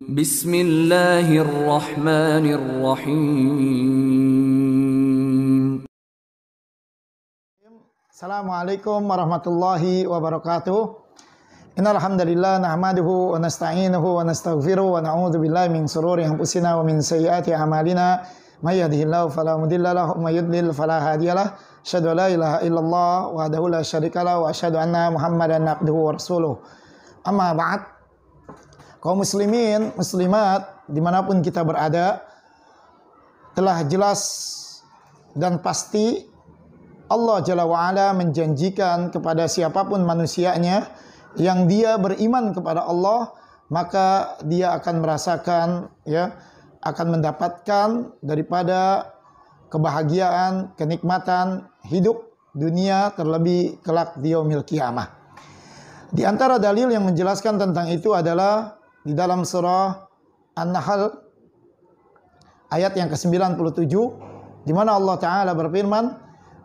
Bismillahirrahmanirrahim. Assalamualaikum warahmatullahi wabarakatuh. Innal hamdalillah nahmaduhu wa nasta'inuhu wa nastaghfiruh wa na'udzu billahi min shururi anfusina wa min sayyiati a'malina. May yahdihillahu fala mudilla lahu wa may yudlil fala hadiyalah. Asyhadu an la ilaha illallah wahdahu la syarikalah wa asyhadu anna Muhammadan abduhu wa rasuluh. Amma ba'd. Kaum muslimin, muslimat, dimanapun kita berada, telah jelas dan pasti Allah Jalla wa'ala menjanjikan kepada siapapun manusianya yang dia beriman kepada Allah, maka dia akan merasakan, akan mendapatkan daripada kebahagiaan, kenikmatan hidup dunia, terlebih kelak di yaumil qiyamah. Di antara dalil yang menjelaskan tentang itu adalah di dalam surah An-Nahl ayat yang ke-97, di mana Allah Ta'ala berfirman,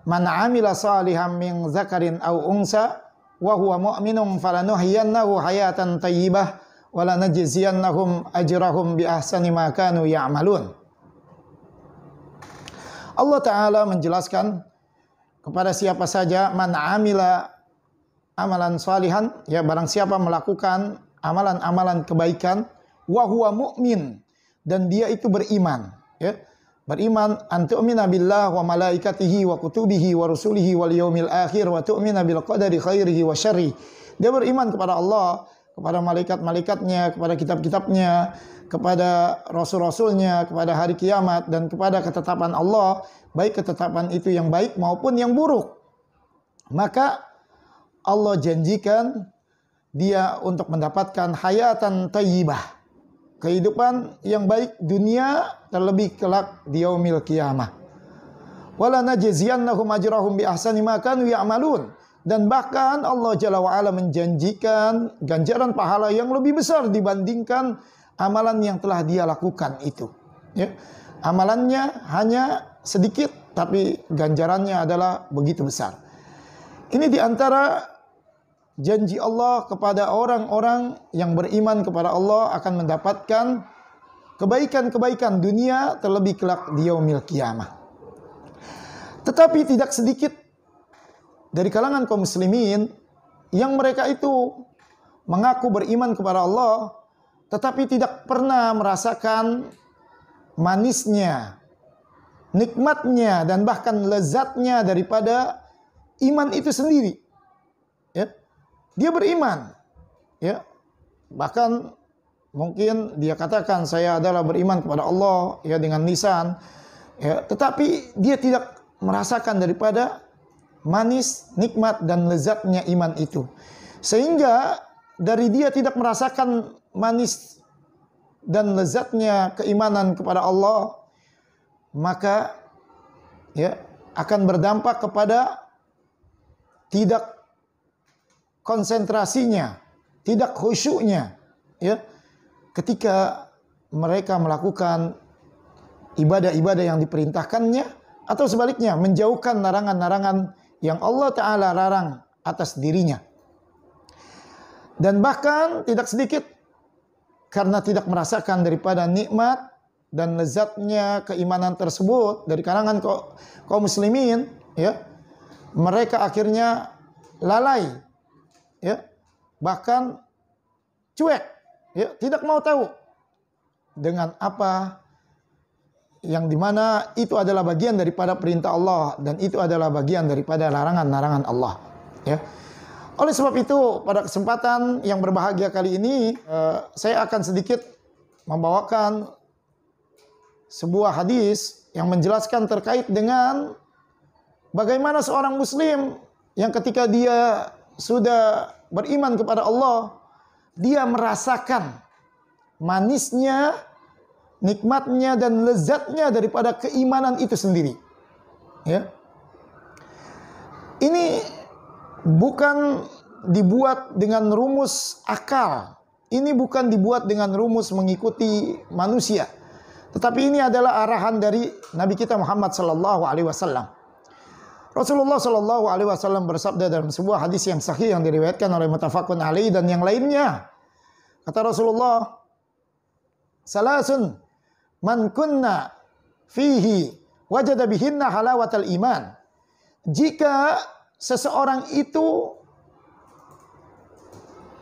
"Man 'amila shalihan min dzakarin aw unsa wa huwa mu'minun falanuhyiyannahu hayatan thayyibah wa lanajziyannahum ajrahum bi ahsani ma kanu ya'malun." Allah Ta'ala menjelaskan kepada siapa saja, man 'amila amalan shalihan, barang siapa melakukan amalan-amalan kebaikan, wa huwa mu'min, dan dia itu beriman, beriman an tu'mina billah wa malaikatihi wa kutubihi wa rusulihi wal yaumil akhir wa tu'mina bil qadari khairihi wa syarri. Dia beriman kepada Allah, kepada malaikat-malaikatnya, kepada kitab-kitabnya, kepada rasul-rasulnya, kepada hari kiamat, dan kepada ketetapan Allah, baik ketetapan itu yang baik maupun yang buruk. Maka Allah janjikan dia untuk mendapatkan hayatan thayyibah, kehidupan yang baik dunia, terlebih kelak di yaumil qiyamah. Wala najziyannahum ajrahum bi ahsani ma kanu ya'malun, dan bahkan Allah Jalla wa ala menjanjikan ganjaran pahala yang lebih besar dibandingkan amalan yang telah dia lakukan itu. Amalannya hanya sedikit, tapi ganjarannya adalah begitu besar. Ini diantara janji Allah kepada orang-orang yang beriman kepada Allah akan mendapatkan kebaikan-kebaikan dunia, terlebih kelak di yaumil qiyamah. Tetapi tidak sedikit dari kalangan kaum muslimin yang mereka itu mengaku beriman kepada Allah, tetapi tidak pernah merasakan manisnya, nikmatnya, dan bahkan lezatnya daripada iman itu sendiri. Dia beriman, bahkan mungkin dia katakan saya adalah beriman kepada Allah, dengan lisan, tetapi dia tidak merasakan daripada manis, nikmat, dan lezatnya iman itu, sehingga dari dia tidak merasakan manis dan lezatnya keimanan kepada Allah, maka akan berdampak kepada tidak konsentrasinya, tidak khusyuknya, ketika mereka melakukan ibadah-ibadah yang diperintahkannya, atau sebaliknya menjauhkan larangan-larangan yang Allah Ta'ala larang atas dirinya. Dan bahkan tidak sedikit karena tidak merasakan daripada nikmat dan lezatnya keimanan tersebut dari kalangan kaum muslimin, mereka akhirnya lalai, bahkan cuek, tidak mau tahu dengan apa yang dimana itu adalah bagian daripada perintah Allah dan itu adalah bagian daripada larangan-larangan Allah. Oleh sebab itu, pada kesempatan yang berbahagia kali ini, saya akan sedikit membawakan sebuah hadis yang menjelaskan terkait dengan bagaimana seorang muslim yang ketika dia sudah beriman kepada Allah, dia merasakan manisnya, nikmatnya, dan lezatnya daripada keimanan itu sendiri. Ini bukan dibuat dengan rumus akal, ini bukan dibuat dengan rumus mengikuti manusia, tetapi ini adalah arahan dari Nabi kita Muhammad sallallahu alaihi wasallam. Rasulullah Shallallahu Alaihi Wasallam bersabda dalam sebuah hadis yang sahih yang diriwayatkan oleh Muttafaqun Alaih dan yang lainnya. Kata Rasulullah, salasun man kunna fihi wajada bihinna halawatal iman. Jika seseorang itu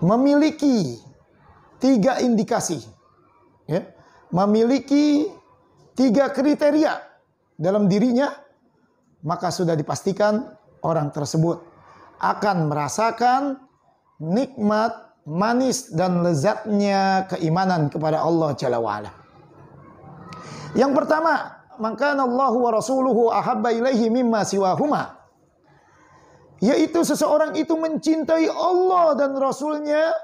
memiliki 3 indikasi, ya, memiliki 3 kriteria dalam dirinya, maka sudah dipastikan orang tersebut akan merasakan nikmat, manis dan lezatnya keimanan kepada Allah Jalla wa'ala. Yang pertama, maka Allahu wa rasuluhu ahabba ilaihi mimma siwahuma, yaitu seseorang itu mencintai Allah dan Rasulnya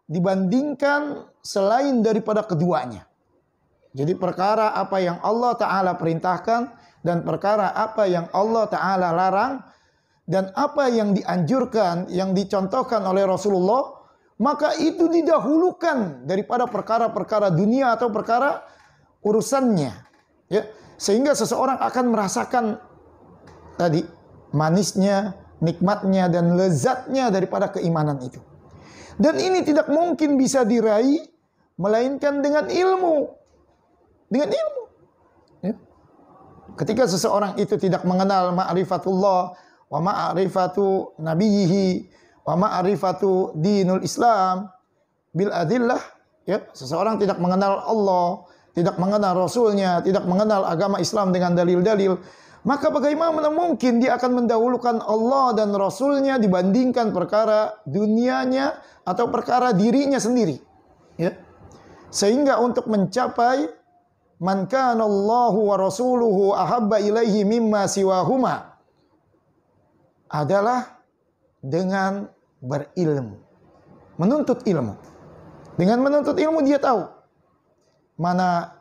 dibandingkan selain daripada keduanya. Jadi perkara apa yang Allah Ta'ala perintahkan dan perkara apa yang Allah Ta'ala larang dan apa yang dianjurkan, yang dicontohkan oleh Rasulullah, maka itu didahulukan daripada perkara-perkara dunia atau perkara urusannya, ya. Sehingga seseorang akan merasakan tadi manisnya, nikmatnya dan lezatnya daripada keimanan itu. Dan ini tidak mungkin bisa diraih melainkan dengan ilmu. Dengan ilmu, ya. Ketika seseorang itu tidak mengenal ma'rifatullah wa ma'rifatu nabiyhi wa ma'rifatu dinul Islam bil adillah, ya, seseorang tidak mengenal Allah, tidak mengenal Rasulnya, tidak mengenal agama Islam dengan dalil-dalil, maka bagaimana mungkin dia akan mendahulukan Allah dan Rasulnya dibandingkan perkara dunianya atau perkara dirinya sendiri, ya. Sehingga untuk mencapai man kana Allahu wa rasuluhu ahabba ilaihi mimma siwahuma adalah dengan berilmu, menuntut ilmu. Dengan menuntut ilmu dia tahu mana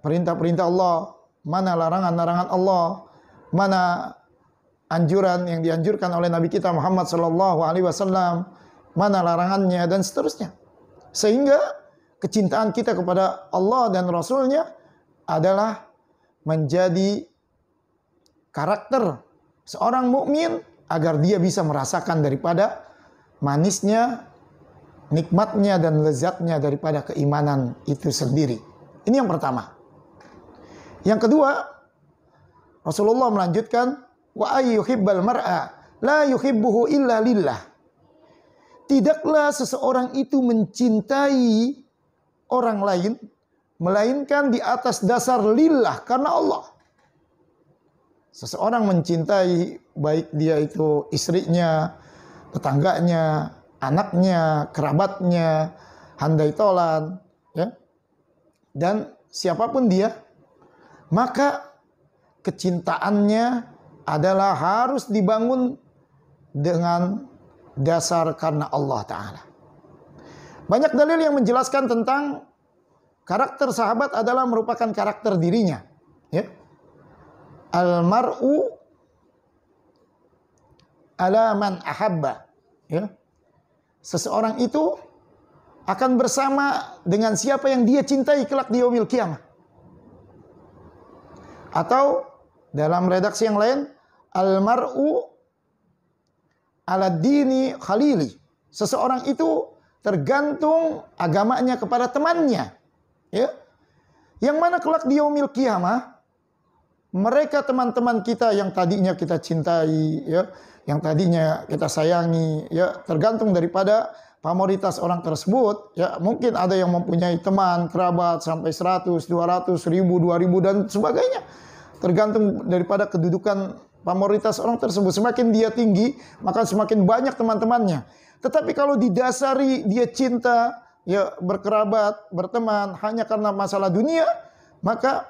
perintah-perintah Allah, mana larangan-larangan Allah, mana anjuran yang dianjurkan oleh Nabi kita Muhammad sallallahu alaihi wasallam, mana larangannya dan seterusnya. Sehingga kecintaan kita kepada Allah dan Rasulnya adalah menjadi karakter seorang mukmin agar dia bisa merasakan daripada manisnya, nikmatnya dan lezatnya daripada keimanan itu sendiri. Ini yang pertama. Yang kedua, Rasulullah melanjutkan, wa ayyuhibbal mar'a la yuhibbuhu illa lillah. Tidaklah seseorang itu mencintai orang lain melainkan di atas dasar lillah, karena Allah. Seseorang mencintai baik dia itu istrinya, tetangganya, anaknya, kerabatnya, handai tolan, ya, dan siapapun dia, maka kecintaannya adalah harus dibangun dengan dasar karena Allah Ta'ala. Banyak dalil yang menjelaskan tentang karakter sahabat adalah merupakan karakter dirinya, ya. Al-mar'u ala man ahabba, ya. Seseorang itu akan bersama dengan siapa yang dia cintai kelak di yaumil qiyamah. Atau dalam redaksi yang lain, al-mar'u ala dini khalili. Seseorang itu tergantung agamanya kepada temannya, ya. Yang mana kelak di yaumil qiyamah, mereka teman-teman kita yang tadinya kita cintai, ya, yang tadinya kita sayangi, ya, tergantung daripada pamoritas orang tersebut, ya. Mungkin ada yang mempunyai teman, kerabat sampai 100, 200, 1000, 2000 dan sebagainya. Tergantung daripada kedudukan pamoritas orang tersebut. Semakin dia tinggi, maka semakin banyak teman-temannya. Tetapi kalau didasari dia cinta, ya, berkerabat, berteman hanya karena masalah dunia, maka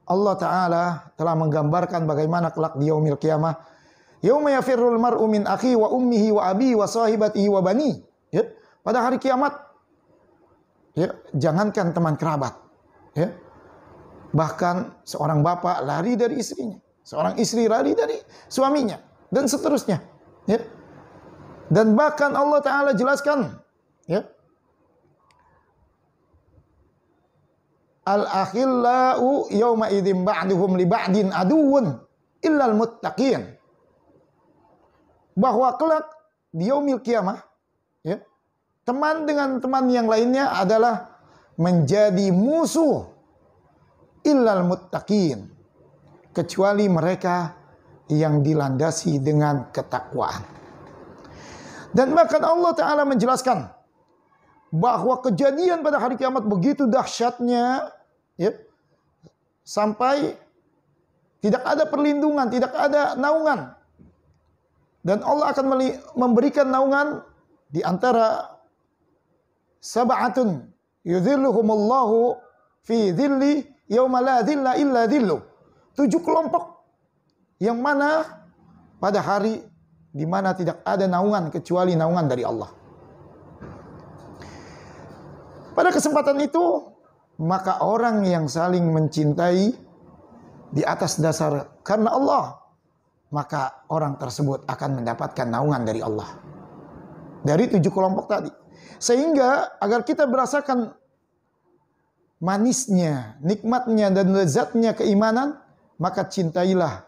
Allah Ta'ala telah menggambarkan bagaimana kelak di yaumil qiyamah. Yauma yafirrul mar'u min akhi wa ummihi wa abi wa sahibatihi wa bani. Ya, pada hari kiamat, ya, jangankan teman kerabat, ya, bahkan seorang bapak lari dari istrinya, seorang istri lari dari suaminya, dan seterusnya, ya. Dan bahkan Allah Ta'ala jelaskan, ya, al-akhillau yawma idzin ba'duhum li ba'din aduwwun illal muttaqin. Bahwa kelak di yaumil qiyamah, ya, teman dengan teman yang lainnya adalah menjadi musuh illal muttaqin, kecuali mereka yang dilandasi dengan ketakwaan. Dan bahkan Allah Ta'ala menjelaskan bahwa kejadian pada hari kiamat begitu dahsyatnya, ya, sampai tidak ada perlindungan, tidak ada naungan. Dan Allah akan memberikan naungan di antara sab'atun yudhilluhumullahu fi dhilli yauma la dhilla illa dhillu. 7 kelompok yang mana pada hari di mana tidak ada naungan kecuali naungan dari Allah. Pada kesempatan itu, maka orang yang saling mencintai di atas dasar karena Allah, maka orang tersebut akan mendapatkan naungan dari Allah. Dari 7 kelompok tadi. Sehingga agar kita merasakan manisnya, nikmatnya dan lezatnya keimanan, maka cintailah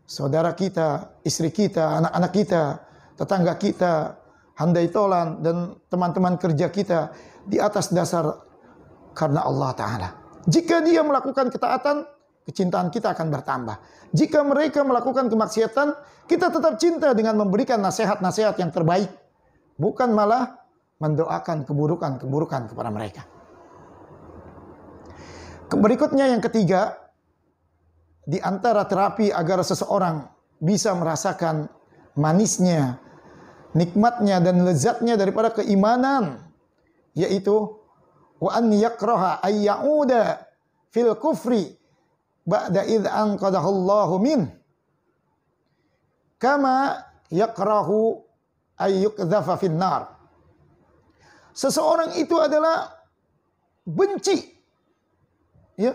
saudara kita, istri kita, anak-anak kita, tetangga kita, handai tolan dan teman-teman kerja kita di atas dasar karena Allah Ta'ala. Jika dia melakukan ketaatan, kecintaan kita akan bertambah. Jika mereka melakukan kemaksiatan, kita tetap cinta dengan memberikan nasihat-nasihat yang terbaik, bukan malah mendoakan keburukan-keburukan kepada mereka. Berikutnya yang ketiga, di antara terapi agar seseorang bisa merasakan manisnya, nikmatnya dan lezatnya daripada keimanan, yaitu wa an yakraha ay ya'uda fil kufri ba'da idh anqadahu Allahu min kama yakrahu ay yuqdhafa fin nar. Seseorang itu adalah benci, ya,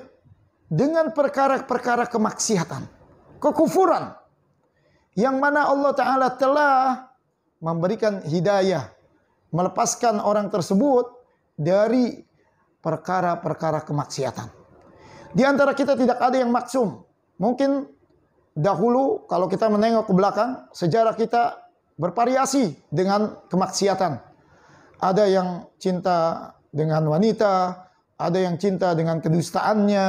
dengan perkara-perkara kemaksiatan, kekufuran, yang mana Allah Ta'ala telah memberikan hidayah, melepaskan orang tersebut dari perkara-perkara kemaksiatan. Di antara kita tidak ada yang maksum. Mungkin dahulu kalau kita menengok ke belakang, sejarah kita bervariasi dengan kemaksiatan. Ada yang cinta dengan wanita, ada yang cinta dengan kedustaannya,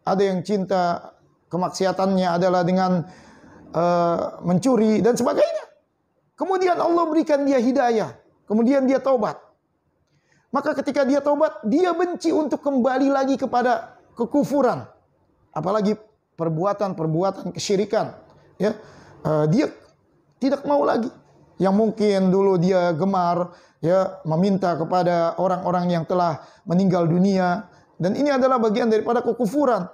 ada yang cinta kemaksiatannya adalah dengan mencuri dan sebagainya. Kemudian Allah berikan dia hidayah, kemudian dia taubat. Maka ketika dia taubat, dia benci untuk kembali lagi kepada kekufuran, apalagi perbuatan-perbuatan kesyirikan. Ya, dia tidak mau lagi. Yang mungkin dulu dia gemar, ya, meminta kepada orang-orang yang telah meninggal dunia, dan ini adalah bagian daripada kekufuran.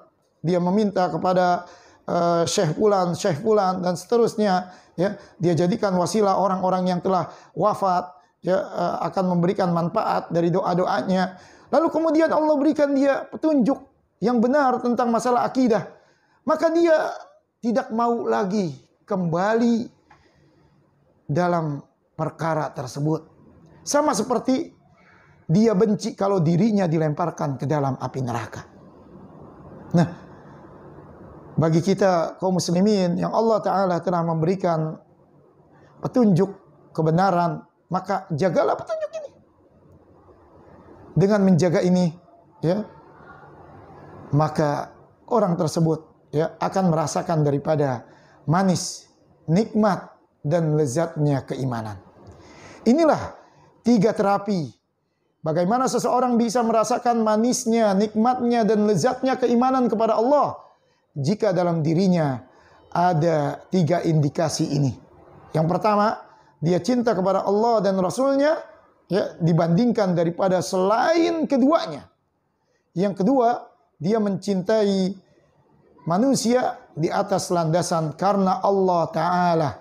Dia meminta kepada Syekh Fulan dan seterusnya, ya, dia jadikan wasilah orang-orang yang telah wafat, ya, akan memberikan manfaat dari doa-doanya. Lalu kemudian Allah berikan dia petunjuk yang benar tentang masalah akidah, maka dia tidak mau lagi kembali dalam perkara tersebut. Sama seperti dia benci kalau dirinya dilemparkan ke dalam api neraka. Nah, bagi kita kaum muslimin yang Allah Ta'ala telah memberikan petunjuk kebenaran, maka jagalah petunjuk ini. Dengan menjaga ini, ya, maka orang tersebut, ya, akan merasakan daripada manis, nikmat dan lezatnya keimanan. Inilah 3 terapi bagaimana seseorang bisa merasakan manisnya, nikmatnya dan lezatnya keimanan kepada Allah jika dalam dirinya ada 3 indikasi ini. Yang pertama, dia cinta kepada Allah dan Rasulnya, ya, dibandingkan daripada selain keduanya. Yang kedua, dia mencintai manusia di atas landasan karena Allah Ta'ala.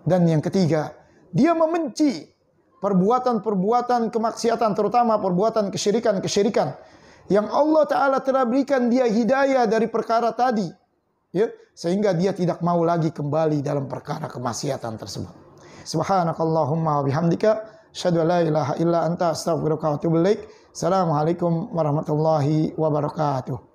Dan yang ketiga, dia membenci perbuatan-perbuatan kemaksiatan, terutama perbuatan kesyirikan-kesyirikan yang Allah Ta'ala telah berikan dia hidayah dari perkara tadi, ya, sehingga dia tidak mau lagi kembali dalam perkara kemaksiatan tersebut. Subhanakallahumma wa bihamdika, asyhadu an la ilaha illa anta, astaghfiruka wa atubu ilaik. Assalamualaikum warahmatullahi wabarakatuh.